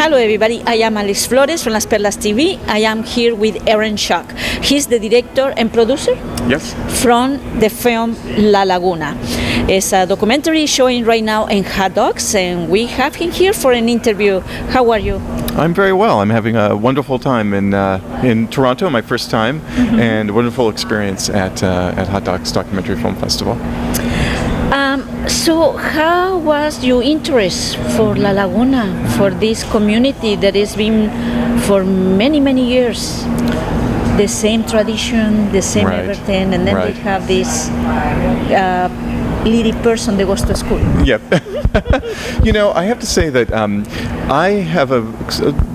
Hello everybody, I am Alex Flores from Las Perlas TV. I am here with Aaron Schock. He's the director and producer from the film La Laguna. It's a documentary showing right now in Hot Dogs, and we have him here for an interview. How are you? I'm very well. I'm having a wonderful time in Toronto, my first time, and a wonderful experience at Hot Dogs Documentary Film Festival. So how was your interest for La Laguna, for this community that has been for many, many years? The same tradition, the same everything, and then they have this little person that goes to school. Yep. You know, I have to say that I have a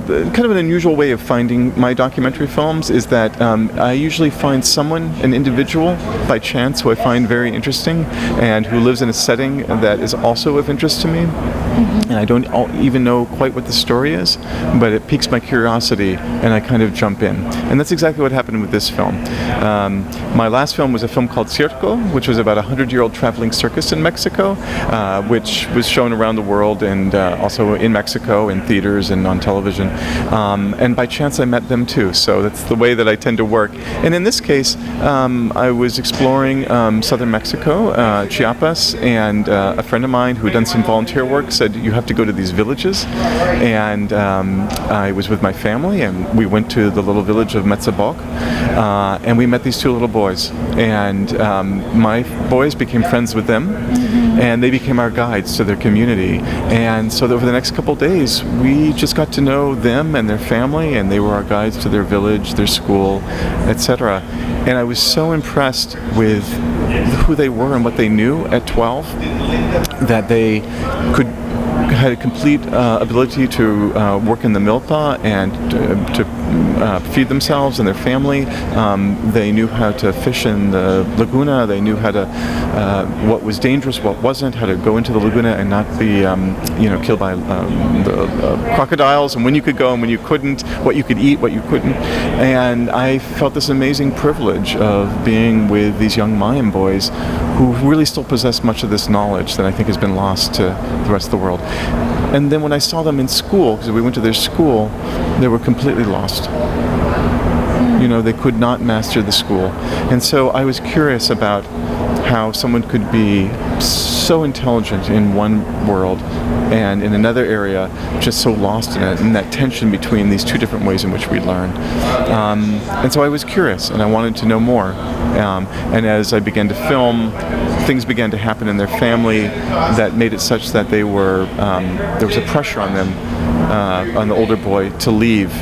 kind of an unusual way of finding my documentary films is that I usually find someone, an individual, by chance, who I find very interesting and who lives in a setting that is also of interest to me. And I don't even know quite what the story is, but it piques my curiosity and I kind of jump in. And that's exactly what happened with this film. My last film was a film called Circo, which was about a 100-year-old traveling circus in Mexico, which was shown around the world and also in Mexico in theaters and on television. And by chance I met them too, so that's the way that I tend to work. And in this case, I was exploring southern Mexico, Chiapas, and a friend of mine who had done some volunteer work said, you have to go to these villages. And I was with my family, and we went to the little village of Metzaboc, and we met these two little boys. And my boys became friends with them, and they became our guides to their community. And so over the next couple days, we just got to know them and their family, and they were our guides to their village, their school, etc. And I was so impressed with who they were and what they knew at 12 that they had a complete ability to work in the milpa and to feed themselves and their family. They knew how to fish in the Laguna. They knew how to what was dangerous, what wasn't, how to go into the Laguna and not be killed by the crocodiles, and when you could go and when you couldn't, what you could eat, what you couldn't. And I felt this amazing privilege of being with these young Mayan boys who really still possess much of this knowledge that I think has been lost to the rest of the world. And then when I saw them in school, because we went to their school, they were completely lost. You know, they could not master the school. And so I was curious about how someone could be so intelligent in one world and in another area just so lost in it, and that tension between these two different ways in which we learn. And so I was curious and I wanted to know more. And as I began to film, things began to happen in their family that made it such that they were there was a pressure on them, on the older boy, to leave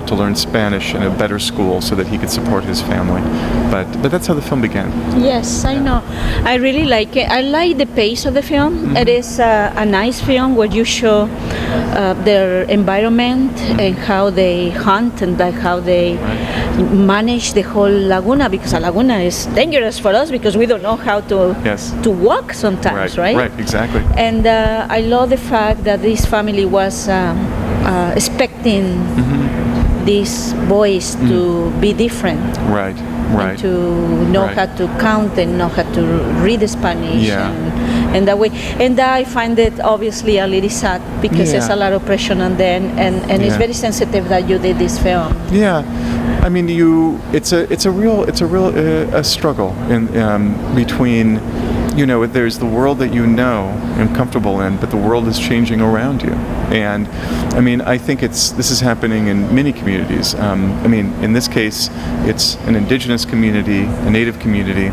to learn Spanish in a better school so that he could support his family. But that's how the film began. Yes, I know. I really like it. I like the pace of the film. It is a nice film where you show their environment and how they hunt and how they manage the whole Laguna, because a Laguna is dangerous for us because we don't know how to walk sometimes, right? Right, exactly. And I love the fact that this family was expecting these boys to be different. Right. And to know how to count and know how to read Spanish and that way. And I find it obviously a little sad because there's a lot of pressure on them, and it's very sensitive that you did this film. Yeah, I mean, it's a real struggle in between. You know, there's the world that you know and comfortable in, but the world is changing around you. And I mean, I think this is happening in many communities. I mean, in this case, it's an indigenous community, a native community,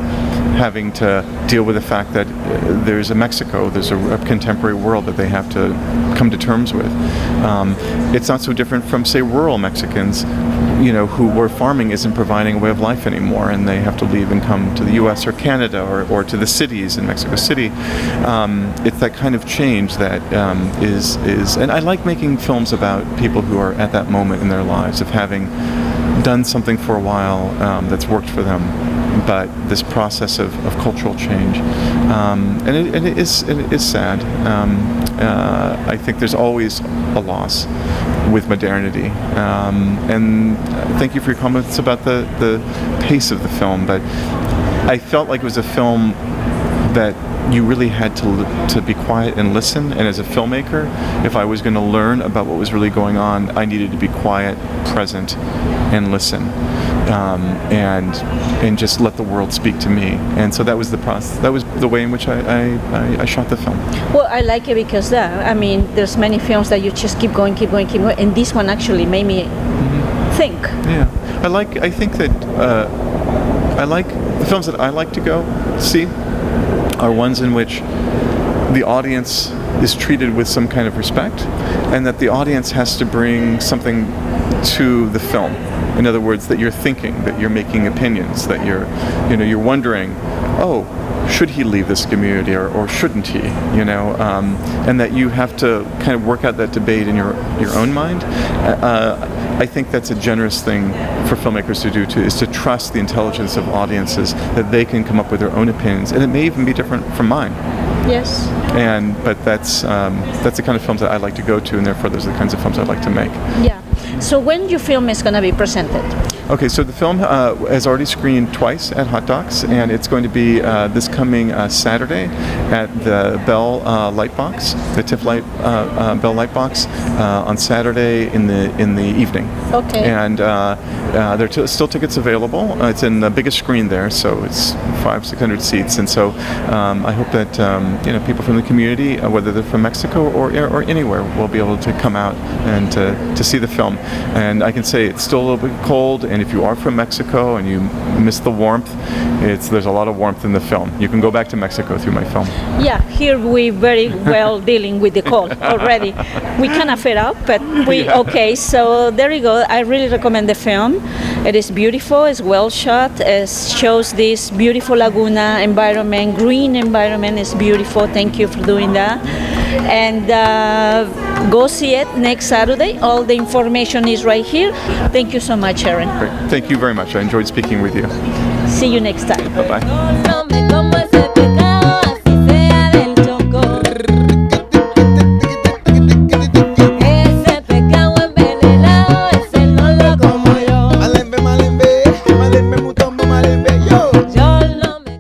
having to deal with the fact that there's a Mexico, there's a contemporary world that they have to come to terms with. It's not so different from, say, rural Mexicans, you know, where farming isn't providing a way of life anymore, and they have to leave and come to the U.S. or Canada or to the cities in Mexico City. It's that kind of change that is, and I like making films about people who are at that moment in their lives of having done something for a while that's worked for them, but this process of cultural change, and it is sad. I think there's always a loss with modernity, and thank you for your comments about the pace of the film, but I felt like it was a film that you really had to be quiet and listen. And as a filmmaker, if I was going to learn about what was really going on, I needed to be quiet, present, and listen, and just let the world speak to me. And so that was the process. That was the way in which I shot the film. Well, I like it because there's many films that you just keep going, and this one actually made me think. Yeah, I think that I like the films that I like to go see are ones in which the audience is treated with some kind of respect, and that the audience has to bring something to the film. In other words, that you're thinking, that you're making opinions, that you're wondering, oh, should he leave this community or shouldn't he? And that you have to kind of work out that debate in your own mind. I think that's a generous thing for filmmakers to do too, is to trust the intelligence of audiences, that they can come up with their own opinions, and it may even be different from mine. Yes. But that's the kind of films that I like to go to, and therefore those are the kinds of films I like to make. Yeah. So when your film is going to be presented? Okay, so the film has already screened twice at Hot Docs, and it's going to be this coming Saturday at the Bell Lightbox, the TIFF Bell Lightbox, on Saturday in the evening. Okay. And there are still tickets available. It's in the biggest screen there, so it's 500-600 seats. And so I hope that people from the community, whether they're from Mexico or anywhere, will be able to come out and to see the film. And I can say it's still a little bit cold, and if you are from Mexico and you miss the warmth, there's a lot of warmth in the film. You can go back to Mexico through my film. Yeah, here we very well dealing with the cold already. We kind of fed up, but okay. So there you go. I really recommend the film. It is beautiful. It's well shot. It shows this beautiful Laguna environment, green environment. Is beautiful. Thank you for doing that. And go see it next Saturday. All the information is right here. Thank you so much, Aaron. Great. Thank you very much. I enjoyed speaking with you. See you next time. Bye-bye.